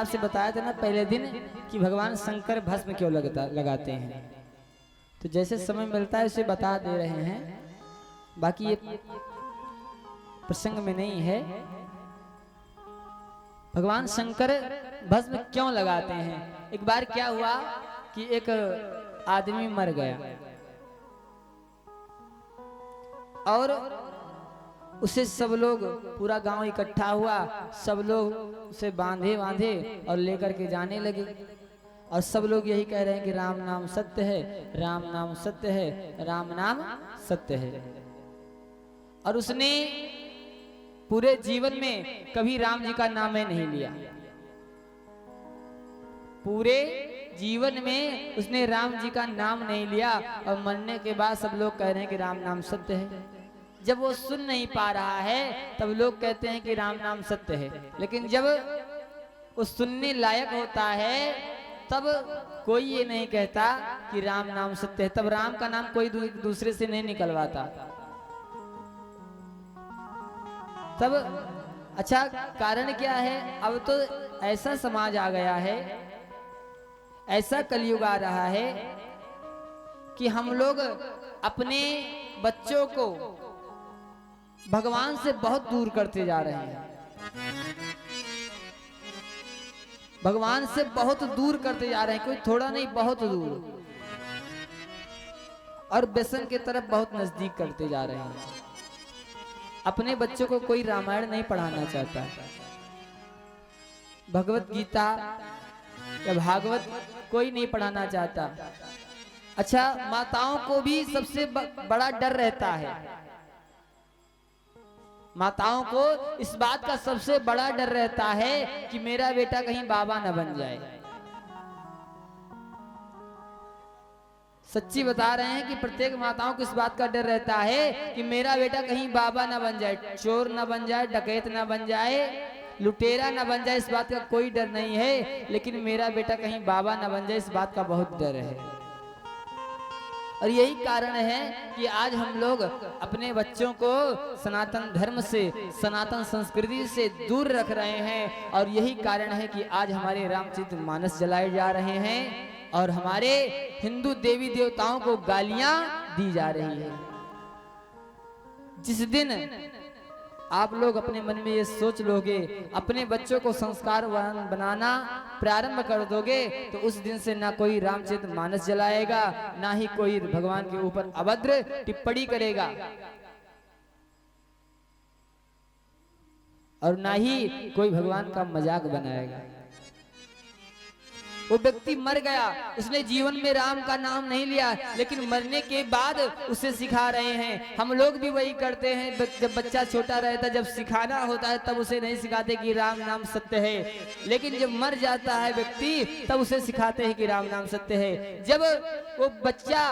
आपसे बताया था ना पहले दिन कि भगवान शंकर भस्म क्यों लगाते हैं, तो जैसे समय मिलता है उसे बता दे रहे हैं, बाकी ये प्रसंग में नहीं है। भगवान शंकर भस्म क्यों लगाते हैं? एक बार क्या हुआ कि एक आदमी मर गया और उसे सब लोग, पूरा गांव इकट्ठा हुआ, सब लोग उसे बांधे और लेकर के जाने लगे और सब लोग यही कह रहे हैं कि राम नाम सत्य है, राम नाम सत्य है, राम नाम सत्य है। और उसने पूरे जीवन में कभी राम जी का नाम ही नहीं लिया, पूरे जीवन में उसने राम जी का नाम नहीं लिया और मरने के बाद सब लोग कह रहे हैं कि राम नाम सत्य है। जब वो सुन नहीं पा रहा है तब लोग कहते हैं कि राम नाम सत्य है, लेकिन जब वो सुनने लायक होता है तब कोई ये नहीं कहता कि राम नाम सत्य है। तब राम का नाम कोई दूसरे से नहीं निकलवाता। तब अच्छा कारण क्या है? अब तो ऐसा समाज आ गया है, ऐसा कलयुग आ रहा है कि हम लोग अपने बच्चों को भगवान से बहुत दूर करते जा रहे हैं, भगवान से बहुत दूर करते जा रहे हैं, कोई थोड़ा नहीं बहुत दूर, और व्यसन की तरफ बहुत नजदीक करते जा रहे हैं। अपने बच्चों को कोई रामायण नहीं पढ़ाना चाहता, भगवत गीता या भागवत कोई नहीं पढ़ाना चाहता। अच्छा, माताओं को भी सबसे बड़ा डर रहता है, माताओं को इस बात का सबसे बड़ा डर रहता है कि मेरा बेटा कहीं बाबा न बन जाए। सच्ची बता रहे हैं कि प्रत्येक माताओं को इस बात का डर रहता है कि मेरा बेटा कहीं बाबा न बन जाए, चोर न बन जाए, डकैत न बन जाए, लुटेरा न बन जाए। इस बात का कोई डर नहीं है, लेकिन मेरा बेटा कहीं बाबा न बन जाए, इस बात का बहुत डर है। और यही कारण है कि आज हम लोग अपने बच्चों को सनातन धर्म से, सनातन संस्कृति से दूर रख रहे हैं। और यही कारण है कि आज हमारे रामचरितमानस जलाए जा रहे हैं और हमारे हिंदू देवी देवताओं को गालियां दी जा रही है। जिस दिन आप लोग अपने मन में ये सोच लोगे, अपने बच्चों को संस्कारवान बनाना प्रारंभ कर दोगे, तो उस दिन से ना कोई रामचरितमानस जलाएगा, ना ही कोई भगवान के ऊपर अभद्र टिप्पणी करेगा, और ना ही कोई भगवान का मजाक बनाएगा। वो व्यक्ति मर गया, उसने जीवन में राम का नाम नहीं लिया, लेकिन मरने के बाद उसे सिखा रहे हैं। हम लोग भी वही करते हैं, जब बच्चा छोटा रहता, जब सिखाना होता है तब उसे नहीं सिखाते कि राम नाम सत्य है, लेकिन जब मर जाता है व्यक्ति तब उसे सिखाते हैं कि राम नाम सत्य है। जब वो बच्चा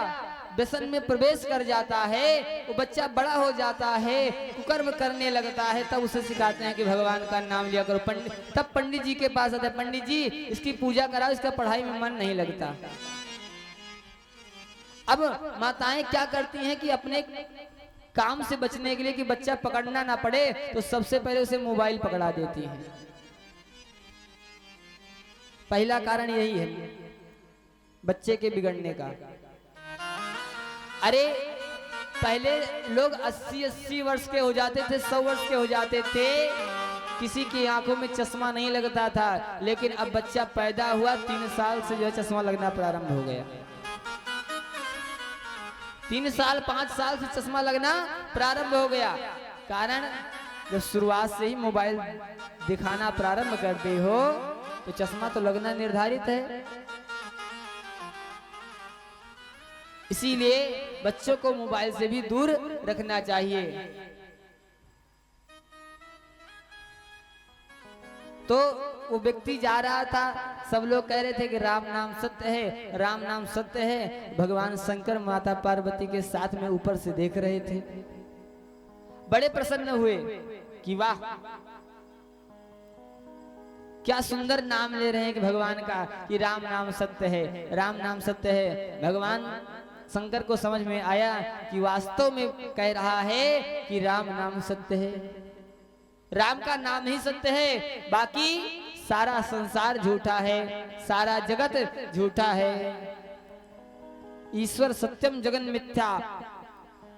व्यसन में प्रवेश कर जाता है, वो बच्चा बड़ा हो जाता है, कुकर्म करने लगता है, तब उसे सिखाते हैं कि भगवान का नाम लिया करो। तब पंडित जी के पास आते हैं, पंडित जी इसकी पूजा कराओ, इसका पढ़ाई में मन नहीं लगता। अब माताएं क्या करती हैं कि अपने काम से बचने के लिए कि बच्चा पकड़ना ना पड़े, तो सबसे पहले उसे मोबाइल पकड़ा देती हैं। पहला कारण यही है बच्चे के बिगड़ने का। अरे पहले लोग 80-80 वर्ष के हो जाते थे, 100 वर्ष के हो जाते थे, किसी की आंखों में चश्मा नहीं लगता था, लेकिन अब बच्चा पैदा हुआ 3 साल से जो है चश्मा लगना प्रारंभ हो गया। 3 साल 5 साल से चश्मा लगना प्रारंभ हो गया। कारण जब शुरुआत से ही मोबाइल दिखाना प्रारंभ करते हो तो चश्मा तो लगना निर्धारित है। इसीलिए बच्चों को मोबाइल से भी दूर रखना चाहिए। तो वो व्यक्ति जा रहा था, सब लोग कह रहे थे कि राम नाम सत्य है, राम नाम सत्य है। भगवान शंकर माता पार्वती के साथ में ऊपर से देख रहे थे, बड़े प्रसन्न हुए कि वाह क्या सुंदर नाम ले रहे हैं कि भगवान का, कि राम नाम सत्य है, राम नाम सत्य है। भगवान शंकर को समझ में आया कि वास्तव में कह रहा है कि राम नाम सत्य है, राम का नाम ही सत्य है, बाकी सारा संसार झूठा है, सारा जगत झूठा है। ईश्वर सत्यम जगन मिथ्या,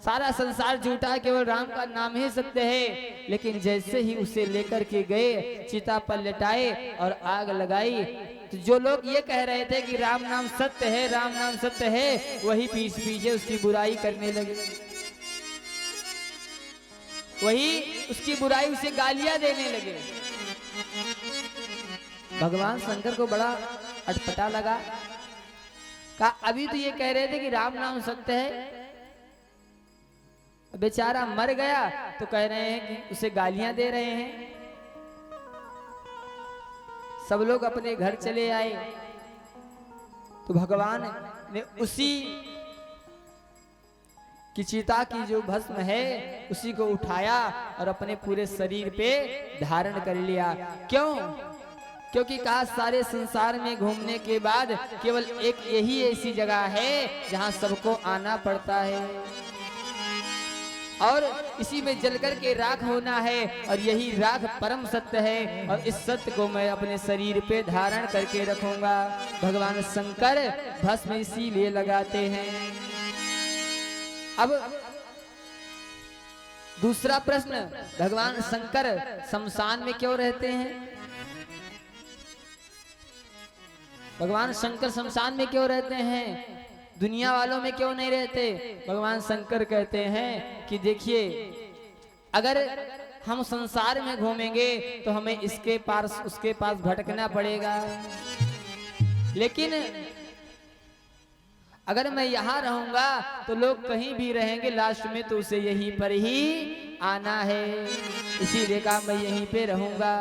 सारा संसार झूठा है, केवल राम का नाम ही सत्य है। लेकिन जैसे ही उसे लेकर के गए, चिता पर लेटाए और आग लगाई, तो जो लोग ये कह रहे थे कि राम नाम सत्य है, राम नाम सत्य है, वही पीछे पीछे उसकी बुराई करने लगे, वही उसकी बुराई, उसे गालियां देने लगे। भगवान शंकर को बड़ा अटपटा लगा, कहा अभी तो ये कह रहे थे कि राम नाम सत्य है, बेचारा मर गया तो कह रहे हैं कि उसे गालियां दे रहे हैं। सब लोग अपने घर चले आए तो भगवान ने उसी की चिता की जो भस्म है उसी को उठाया और अपने पूरे शरीर पे धारण कर लिया। क्यों? क्योंकि कहा सारे संसार में घूमने के बाद केवल एक यही ऐसी जगह है जहां सबको आना पड़ता है और इसी में जलकर के राख होना है, और यही राख परम सत्य है, और इस सत्य को मैं अपने शरीर पे धारण करके रखूंगा। भगवान शंकर भस्म इसीलिए लगाते हैं। अब दूसरा प्रश्न, भगवान शंकर शमशान में क्यों रहते हैं? भगवान शंकर शमशान में क्यों रहते हैं? दुनिया वालों में क्यों नहीं रहते? भगवान शंकर कहते हैं कि देखिए, अगर हम संसार में घूमेंगे तो हमें इसके पास उसके पास भटकना पड़ेगा, लेकिन अगर मैं यहाँ रहूंगा तो लोग कहीं भी रहेंगे, लास्ट में तो उसे यहीं पर ही आना है, इसीलिए कहा मैं यहीं पे रहूंगा,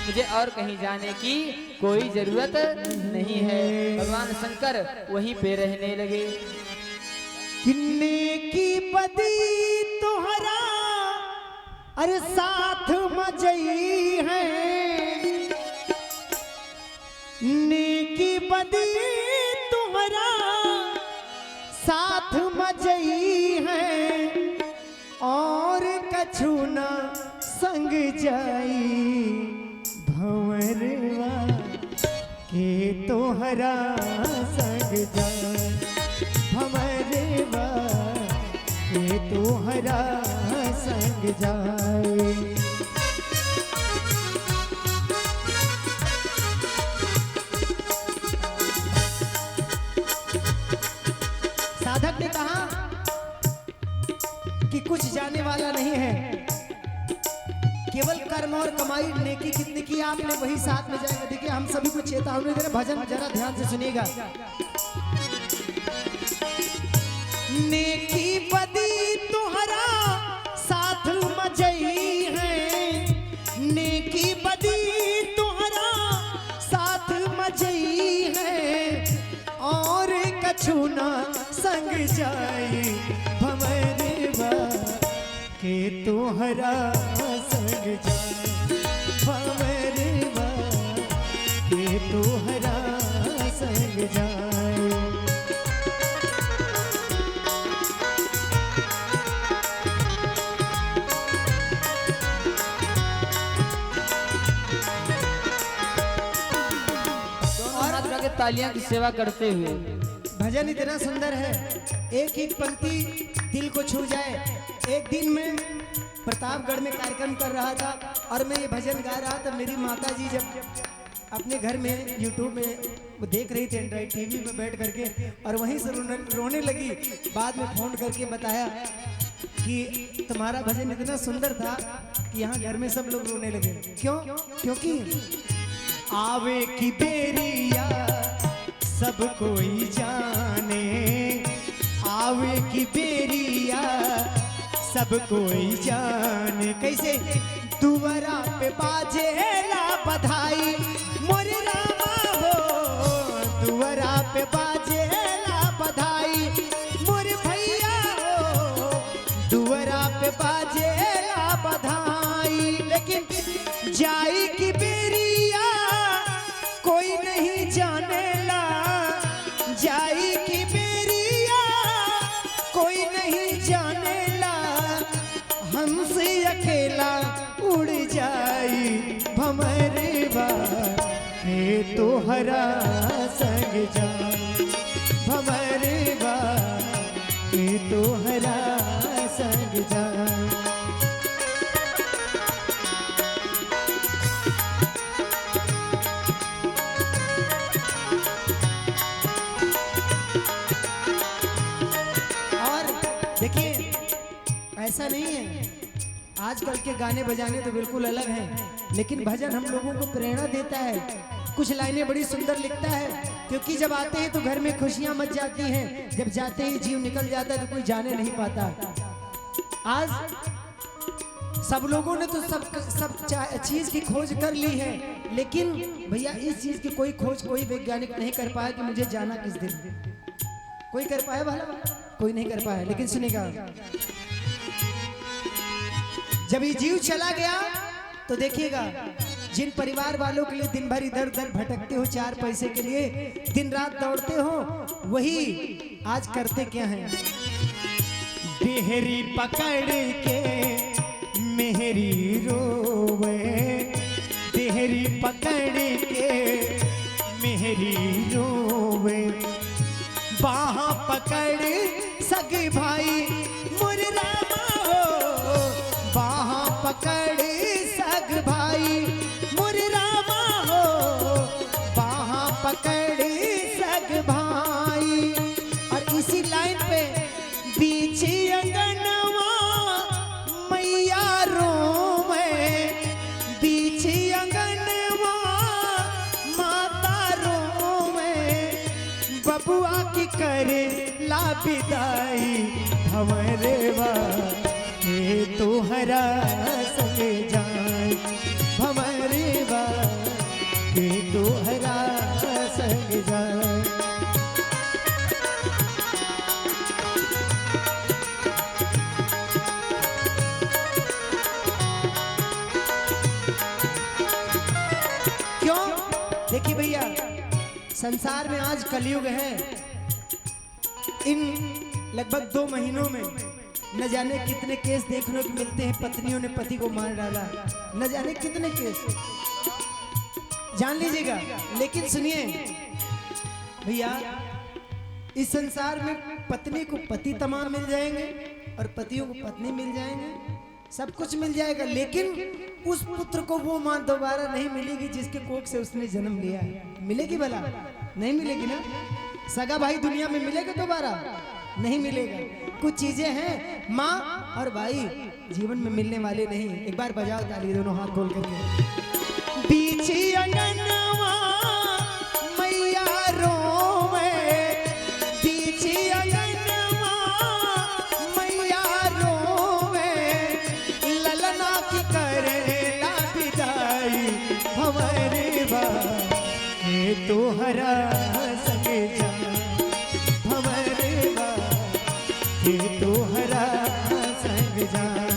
मुझे और कहीं जाने की कोई जरूरत नहीं है। भगवान शंकर वहीं पे रहने लगे। किन्ने की बदी तोहरा अरे साथ मजई है, नेकी बदी तुम्हारा साथ मजई है, और कछु न संग जाई भंवरवा के तोहरा संग जाई, भंवरवा के तोहरा संग जाई। साधक ने कहा कि कुछ जाने वाला नहीं है, केवल कर्म और कमाई नेकी कितनी की आपने वही साथ में जाएगा। देखिए हम सभी को चेतावनी दे रहे, भजन जरा ध्यान से सुनिएगा। नेकी बदी तुम्हारा साथ मजई है, नेकी बदी तुम्हारा साथ मजई है, और कछु ना संग जाई भंवरवा के तोहरा संग जाई, भंवरवा के तोहरा संग जाई। तालियां की सेवा करते हुए भजन इतना सुंदर है, एक एक पंक्ति दिल को छू जाए। एक दिन मैं प्रतापगढ़ में कार्यक्रम कर रहा था और मैं ये भजन गा रहा था। मेरी माता जी जब अपने घर में यूट्यूब में देख रही थी एंड्रॉइड टीवी में बैठ करके, और वहीं से रोने लगी। बाद में फोन करके बताया कि तुम्हारा भजन इतना सुंदर था कि यहाँ घर में सब लोग रोने लगे। क्यों? क्योंकि आवे की बेरिया सब कोई जाने, आवे की बेरिया सब कोई जाने। कैसे? दुवरा पे बाजेला बधाई मोरे रामा हो, दुवरा पे बाजेला बधाई मोरे भैया हो, दुवरा पे बाजेला बधाई। लेकिन जाई की बेरिया कोई नहीं जानेला, जाई की बेरिया कोई नहीं जानेला, हमसे अकेला उड़ जाई भंवरवा तोहरा संग जाए भंवरवा के तोहरा संग जाए। देखिए ऐसा नहीं है, आजकल के गाने बजाने तो बिल्कुल अलग हैं, लेकिन भजन हम लोगों को प्रेरणा देता है, कुछ लाइनें बड़ी सुंदर लिखता है, क्योंकि जब आते हैं तो घर में खुशियां मच जाती हैं, जब जाते ही जीव निकल जाता है तो कोई जाने नहीं पाता। आज सब लोगों ने तो सब चीज की खोज कर ली है, लेकिन भैया इस चीज की कोई खोज कोई वैज्ञानिक नहीं कर पाया कि मुझे जाना किस दिन। कोई कर पाया भला? कोई नहीं कर पाया। लेकिन सुनेगा, जब ये जीव चला गया तो देखिएगा, जिन परिवार वालों के लिए दिन भर इधर उधर भटकते हो, 4 पैसे के लिए दिन रात दौड़ते हो, वही आज करते क्या हैं? देहरी पकड़ के मेहरी रोवे, देहरी पकड़ के मेहरी रोवे, बाह पकड़ सग भाई मुर रामा हो, बाह पकड़ सग भाई मुर रामा हो, बाह पकड़ सग भाई। और इसी लाइन पे बीच अंगनवा मैया रोवे, बीच अंगनवा माता रोवे, बबुआ की करे ला विदाई भंवरवा के तोहरा संग जाए भंवरवा के तोहरा संग जाए। क्यों? देखिए भैया, संसार में आज कलयुग है, इन लगभग 2 महीनों में न जाने कितने केस देखने को मिलते हैं, पत्नियों ने पति को मार डाला, न जाने कितने केस, जान लीजिएगा। लेकिन सुनिए भैया, इस संसार में पत्नी को पति तमाम मिल जाएंगे और पतियों को पत्नी मिल जाएंगे, सब कुछ मिल जाएगा, लेकिन उस पुत्र को वो मां दोबारा नहीं मिलेगी जिसके कोख से उसने जन्म लिया है। मिलेगी भला? नहीं मिलेगी ना। सगा भाई दुनिया में मिलेगा दोबारा? नहीं मिलेगा। कुछ चीजें हैं माँ और भाई जीवन में मिलने वाले नहीं। एक बार बजाओ ताली दोनों हाथ खोल करके। बीची अंगनवा मैया रोवे, बीची अंगनवा मैया रोवे, ललना की करेला विदाई भंवरवा के तोहरा संग जाए भंवरवा के तोहरा संग जाए।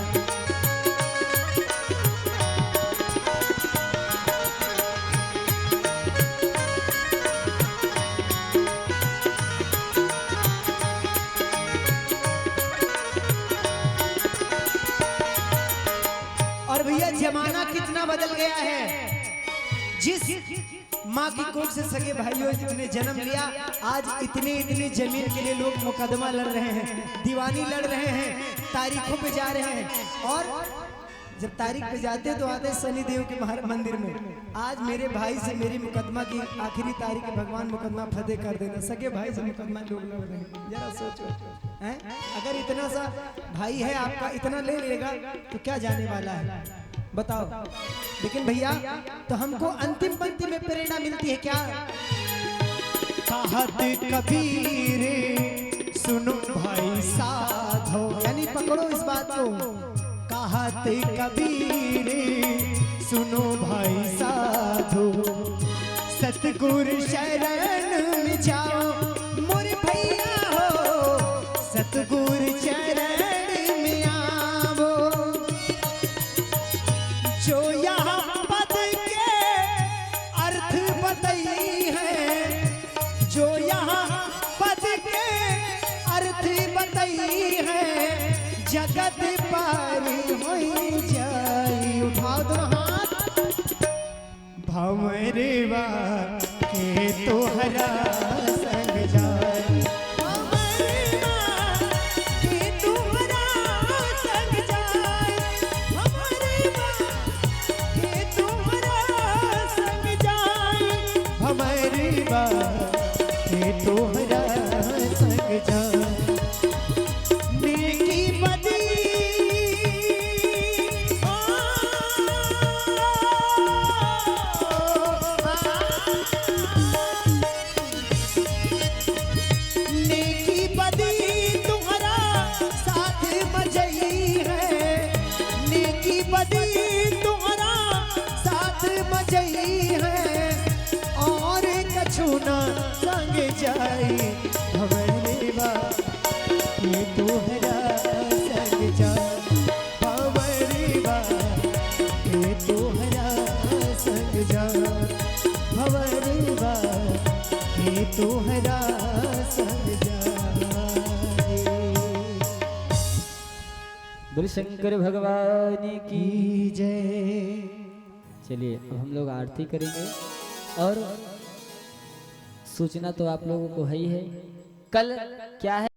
और भैया जमाना कितना बदल गया है। जिस माँ की कोख से सगे भाइयों ने जन्म लिया, आज इतने इतने जमीन के लिए लोग मुकदमा लड़ रहे हैं, दीवानी लड़ रहे हैं, तारीखों पे जा रहे हैं। और जब तारीख पे जाते हैं तो आते हैं शनि देव के मंदिर में। आज मेरे भाई से मेरी मुकदमा की आखिरी तारीख है, भगवान मुकदमा फतेह कर देना। सगे भाई से मुकदमा लोग लड़ रहे हैं। जरा सोचो हैं, अगर इतना सा भाई है आपका, इतना ले लेगा तो क्या जाने वाला है, बताओ। लेकिन भैया तो हमको अंतिम पंक्ति में प्रेरणा मिलती है क्या? कहत कबीर सुनो भाई साधो, यानी पकड़ो इस बात को। कहत कबीर सुनो भाई साधो, सतगुरु शरण में जाओ मोरे भैया हो, सतगुरु चरण में आवो। जो यहाँ पद के अर्थ बताई है, जो यहाँ पद के अर्थ बताई है, जगत पार हो जाए। उठाओ दोनों हाथ। भंवरवा बा के तोहरा संग जाए नेकी बदी नेकी बदी तुम्हारा साथ मजई है नेकी बदी तुम्हारा साथ मजई है और कछु ना संग जाई हमारे बा ये तोहरा संग जाई हमारे बा ये तोहरा संग जाई हमारे बा ये तोहरा संग जाई। बोल शंकर भगवान की। की जय। चलिए अब हम लोग आरती करेंगे और सूचना तो आप लोगों को है ही है। कल क्या है?